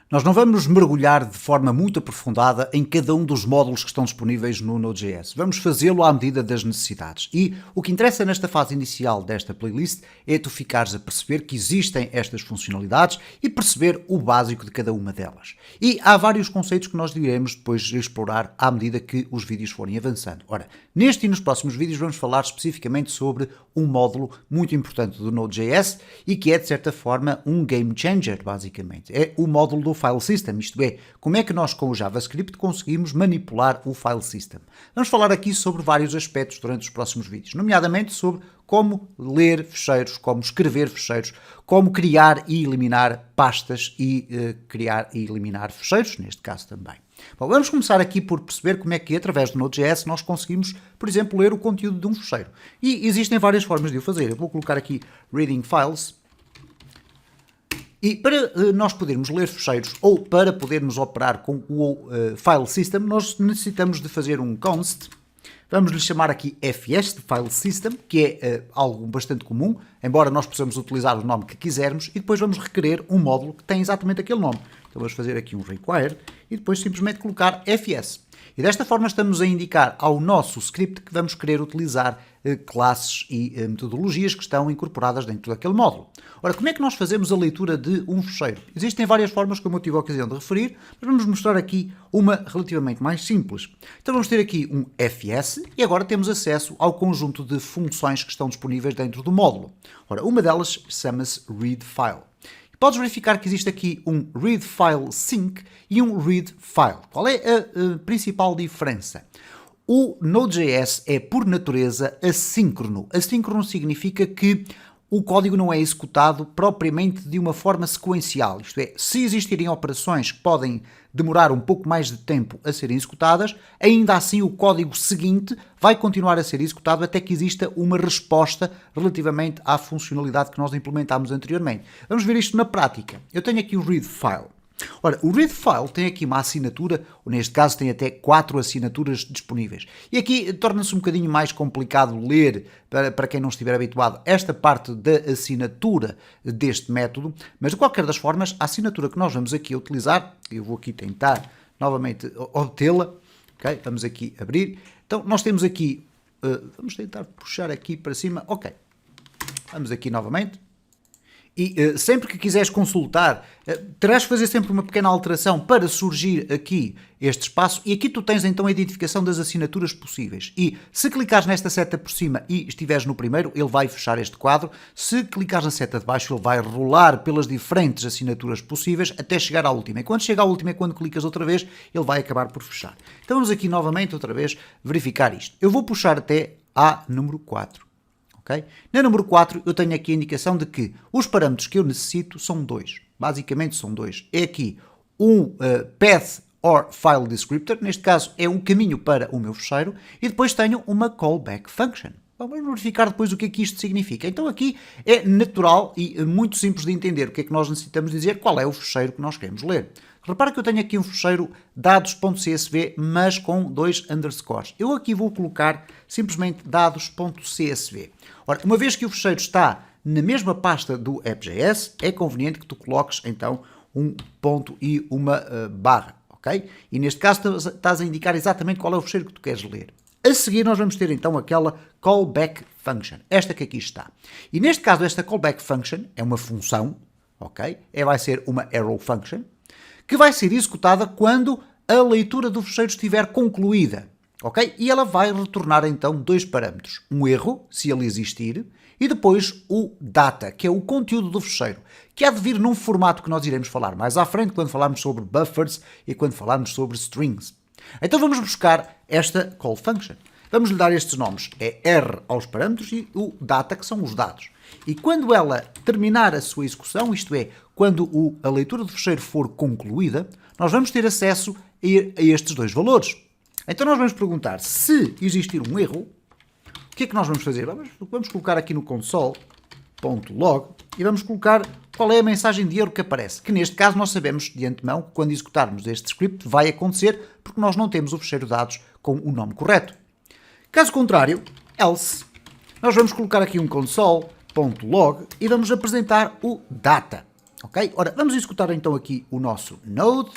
Nós não vamos mergulhar de forma muito aprofundada em cada um dos módulos que estão disponíveis no Node.js. Vamos fazê-lo à medida das necessidades. E o que interessa nesta fase inicial desta playlist é tu ficares a perceber que existem estas funcionalidades e perceber o básico de cada uma delas. E há vários conceitos que nós iremos depois explorar à medida que os vídeos forem avançando. Ora, neste e nos próximos vídeos vamos falar especificamente sobre um módulo muito importante do Node.js e que é, de certa forma, um game changer, basicamente. É o módulo do File System, isto é, como é que nós com o JavaScript conseguimos manipular o File System. Vamos falar aqui sobre vários aspectos durante os próximos vídeos, nomeadamente sobre como ler ficheiros, como escrever ficheiros, como criar e eliminar pastas e criar e eliminar ficheiros, neste caso também. Bom, vamos começar aqui por perceber como é que, através do Node.js, nós conseguimos, por exemplo, ler o conteúdo de um ficheiro. E existem várias formas de o fazer. Eu vou colocar aqui Reading Files. E para nós podermos ler ficheiros ou para podermos operar com o File System, nós necessitamos de fazer um const. Vamos lhe chamar aqui fs, de File System, que é algo bastante comum, embora nós possamos utilizar o nome que quisermos, e depois vamos requerer um módulo que tem exatamente aquele nome. Então vamos fazer aqui um require e depois simplesmente colocar fs. E desta forma estamos a indicar ao nosso script que vamos querer utilizar classes e metodologias que estão incorporadas dentro daquele módulo. Ora, como é que nós fazemos a leitura de um ficheiro? Existem várias formas, como eu tive a ocasião de referir, mas vamos mostrar aqui uma relativamente mais simples. Então vamos ter aqui um fs e agora temos acesso ao conjunto de funções que estão disponíveis dentro do módulo. Ora, uma delas chama-se readFile. Podes verificar que existe aqui um readFileSync e um readFile. Qual é a principal diferença? O Node.js é, por natureza, assíncrono. Assíncrono significa que o código não é executado propriamente de uma forma sequencial. Isto é, se existirem operações que podem demorar um pouco mais de tempo a serem executadas, ainda assim o código seguinte vai continuar a ser executado até que exista uma resposta relativamente à funcionalidade que nós implementámos anteriormente. Vamos ver isto na prática. Eu tenho aqui o readFile. Ora, o readFile tem aqui uma assinatura, ou neste caso tem até 4 assinaturas disponíveis. E aqui torna-se um bocadinho mais complicado ler, para quem não estiver habituado, esta parte da assinatura deste método, mas de qualquer das formas, a assinatura que nós vamos aqui utilizar, eu vou aqui tentar novamente obtê-la, ok? Vamos aqui abrir. Então, nós temos aqui, vamos tentar puxar aqui para cima, ok. Vamos aqui novamente. E sempre que quiseres consultar, terás de fazer sempre uma pequena alteração para surgir aqui este espaço. E aqui tu tens então a identificação das assinaturas possíveis. E se clicares nesta seta por cima e estiveres no primeiro, ele vai fechar este quadro. Se clicares na seta de baixo, ele vai rolar pelas diferentes assinaturas possíveis até chegar à última. E quando chega à última, quando clicas outra vez, ele vai acabar por fechar. Então vamos aqui novamente, outra vez, verificar isto. Eu vou puxar até à número 4. Okay? Na número 4 eu tenho aqui a indicação de que os parâmetros que eu necessito são dois. Basicamente são dois. É aqui um path or file descriptor, neste caso é um caminho para o meu ficheiro, e depois tenho uma callback function. Vamos verificar depois o que é que isto significa. Então aqui é natural e muito simples de entender o que é que nós necessitamos dizer, qual é o ficheiro que nós queremos ler. Repara que eu tenho aqui um ficheiro dados.csv, mas com 2 underscores. Eu aqui vou colocar simplesmente dados.csv. Ora, uma vez que o ficheiro está na mesma pasta do app.js, é conveniente que tu coloques então um ponto e uma barra, ok? E neste caso estás a indicar exatamente qual é o ficheiro que tu queres ler. A seguir nós vamos ter então aquela callback function, esta que aqui está. E neste caso esta callback function é uma função, ok? Vai ser uma arrow function, que vai ser executada quando a leitura do ficheiro estiver concluída, ok? E ela vai retornar então dois parâmetros, um erro, se ele existir, e depois o data, que é o conteúdo do ficheiro, que há de vir num formato que nós iremos falar mais à frente, quando falarmos sobre buffers e quando falarmos sobre strings. Então vamos buscar esta call function. Vamos lhe dar estes nomes, é R aos parâmetros e o data, que são os dados. E quando ela terminar a sua execução, isto é, quando a leitura do ficheiro for concluída, nós vamos ter acesso a estes dois valores. Então nós vamos perguntar se existir um erro, o que é que nós vamos fazer? Vamos colocar aqui no console.log e vamos colocar qual é a mensagem de erro que aparece, que neste caso nós sabemos de antemão que quando executarmos este script vai acontecer porque nós não temos o ficheiro dados com o nome correto. Caso contrário, else, nós vamos colocar aqui um console.log e vamos apresentar o data. Ok? Ora, vamos executar então aqui o nosso Node.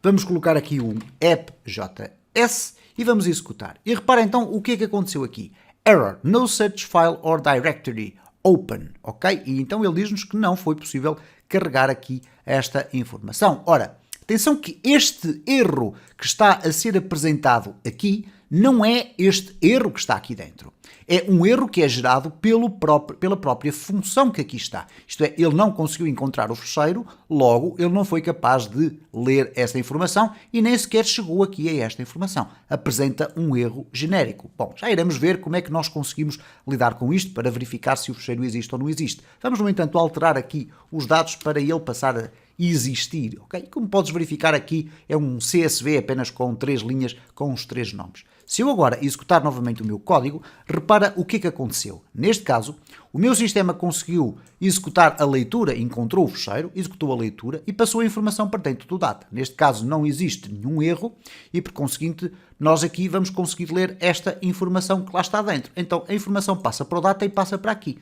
Vamos colocar aqui um app.js e vamos executar. E repara então o que é que aconteceu aqui. Error, no such file or directory open, ok? E então ele diz-nos que não foi possível carregar aqui esta informação. Ora, atenção que este erro que está a ser apresentado aqui não é este erro que está aqui dentro. É um erro que é gerado pela própria função que aqui está. Isto é, ele não conseguiu encontrar o fecheiro, logo ele não foi capaz de ler esta informação e nem sequer chegou aqui a esta informação. Apresenta um erro genérico. Bom, já iremos ver como é que nós conseguimos lidar com isto para verificar se o fecheiro existe ou não existe. Vamos, no entanto, alterar aqui os dados para ele passar a existir. Ok? Como podes verificar aqui, é um CSV apenas com 3 linhas, com os 3 nomes. Se eu agora executar novamente o meu código, repara o que é que aconteceu. Neste caso, o meu sistema conseguiu executar a leitura, encontrou o fecheiro, executou a leitura e passou a informação para dentro do data. Neste caso não existe nenhum erro e, por conseguinte, nós aqui vamos conseguir ler esta informação que lá está dentro. Então, a informação passa para o data e passa para aqui.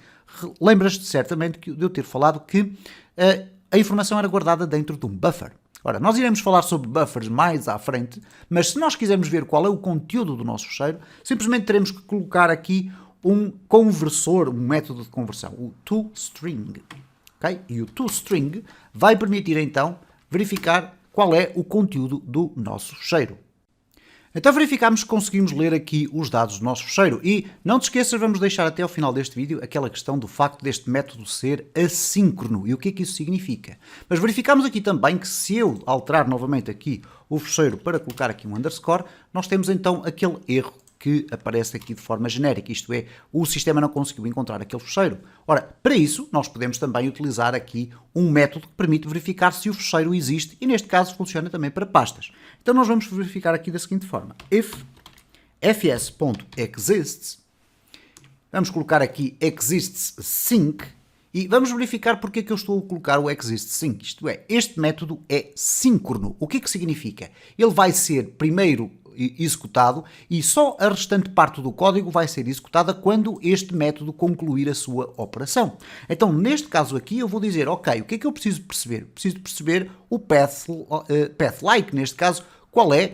Lembras-te certamente de eu ter falado que a informação era guardada dentro de um buffer. Ora, nós iremos falar sobre buffers mais à frente, mas se nós quisermos ver qual é o conteúdo do nosso fecheiro, simplesmente teremos que colocar aqui um conversor, um método de conversão, o toString. Okay? E o toString vai permitir então verificar qual é o conteúdo do nosso fecheiro. Então verificamos que conseguimos ler aqui os dados do nosso fecheiro e não te esqueças, vamos deixar até ao final deste vídeo aquela questão do facto deste método ser assíncrono e o que é que isso significa. Mas verificamos aqui também que se eu alterar novamente aqui o fecheiro para colocar aqui um underscore, nós temos então aquele erro que aparece aqui de forma genérica, isto é, o sistema não conseguiu encontrar aquele fecheiro. Ora, para isso, nós podemos também utilizar aqui um método que permite verificar se o fecheiro existe, e neste caso funciona também para pastas. Então nós vamos verificar aqui da seguinte forma, if fs.exists, vamos colocar aqui exists sync, e vamos verificar porque é que eu estou a colocar o existSync, isto é, este método é síncrono. O que é que significa? Ele vai ser primeiro executado e só a restante parte do código vai ser executada quando este método concluir a sua operação. Então, neste caso aqui, eu vou dizer, ok, o que é que eu preciso perceber? Preciso perceber o path-like, neste caso, qual é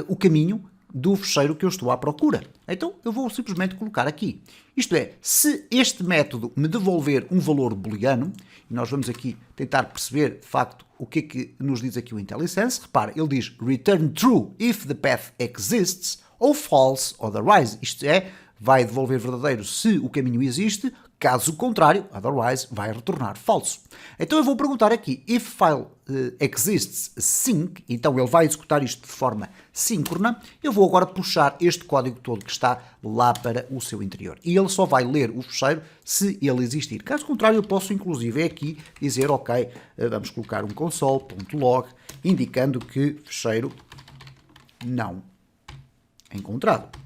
o caminho do fecheiro que eu estou à procura. Então, eu vou simplesmente colocar aqui. Isto é, se este método me devolver um valor booleano, e nós vamos aqui tentar perceber, de facto, o que é que nos diz aqui o IntelliSense. Repara, ele diz return true if the path exists ou false otherwise. Isto é, vai devolver verdadeiro se o caminho existe, caso contrário, otherwise, vai retornar falso. Então eu vou perguntar aqui, if file exists sync, então ele vai executar isto de forma síncrona, eu vou agora puxar este código todo que está lá para o seu interior. E ele só vai ler o fecheiro se ele existir. Caso contrário, eu posso inclusive aqui dizer, ok, vamos colocar um console.log, indicando que fecheiro não encontrado.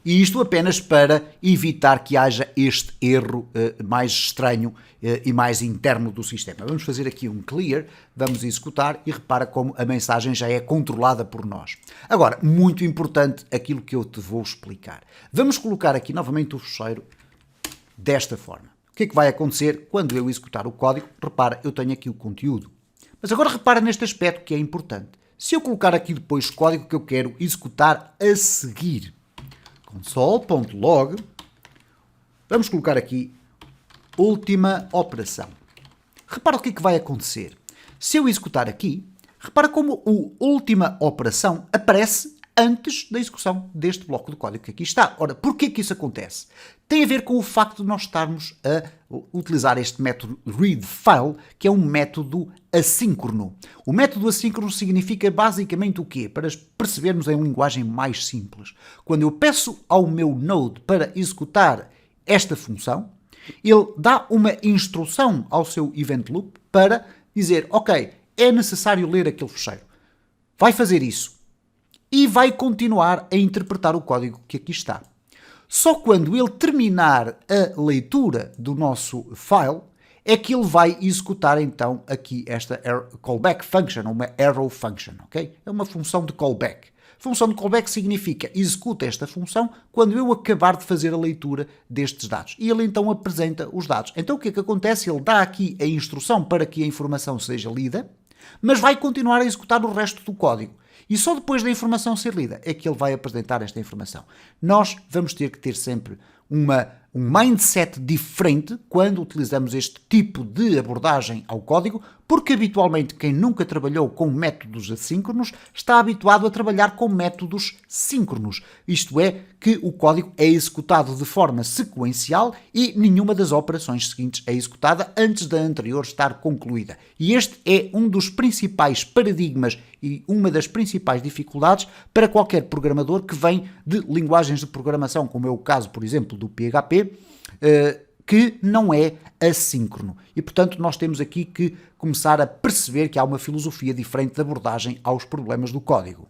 E isto apenas para evitar que haja este erro mais estranho e mais interno do sistema. Vamos fazer aqui um clear, vamos executar e repara como a mensagem já é controlada por nós. Agora, muito importante aquilo que eu te vou explicar. Vamos colocar aqui novamente o fecheiro desta forma. O que é que vai acontecer quando eu executar o código? Repara, eu tenho aqui o conteúdo. Mas agora repara neste aspecto que é importante. Se eu colocar aqui depois o código que eu quero executar a seguir, console.log, vamos colocar aqui última operação. Repara o que é que vai acontecer. Se eu executar aqui, repara como a última operação aparece antes da execução deste bloco de código que aqui está. Ora, porquê que isso acontece? Tem a ver com o facto de nós estarmos a utilizar este método readFile, que é um método assíncrono. O método assíncrono significa basicamente o quê? Para percebermos em linguagem mais simples. Quando eu peço ao meu Node para executar esta função, ele dá uma instrução ao seu event loop para dizer, ok, é necessário ler aquele fecheiro. Vai fazer isso. E vai continuar a interpretar o código que aqui está. Só quando ele terminar a leitura do nosso file é que ele vai executar então aqui esta callback function, uma arrow function, ok? É uma função de callback. Função de callback significa executa esta função quando eu acabar de fazer a leitura destes dados. E ele então apresenta os dados. Então o que é que acontece? Ele dá aqui a instrução para que a informação seja lida, mas vai continuar a executar o resto do código. E só depois da informação ser lida é que ele vai apresentar esta informação. Nós vamos ter que ter sempre um mindset diferente quando utilizamos este tipo de abordagem ao código, porque habitualmente quem nunca trabalhou com métodos assíncronos está habituado a trabalhar com métodos síncronos. Isto é, que o código é executado de forma sequencial e nenhuma das operações seguintes é executada antes da anterior estar concluída. E este é um dos principais paradigmas e uma das principais dificuldades para qualquer programador que vem de linguagens de programação, como é o caso, por exemplo, do PHP, que não é assíncrono. E, portanto, nós temos aqui que começar a perceber que há uma filosofia diferente de abordagem aos problemas do código.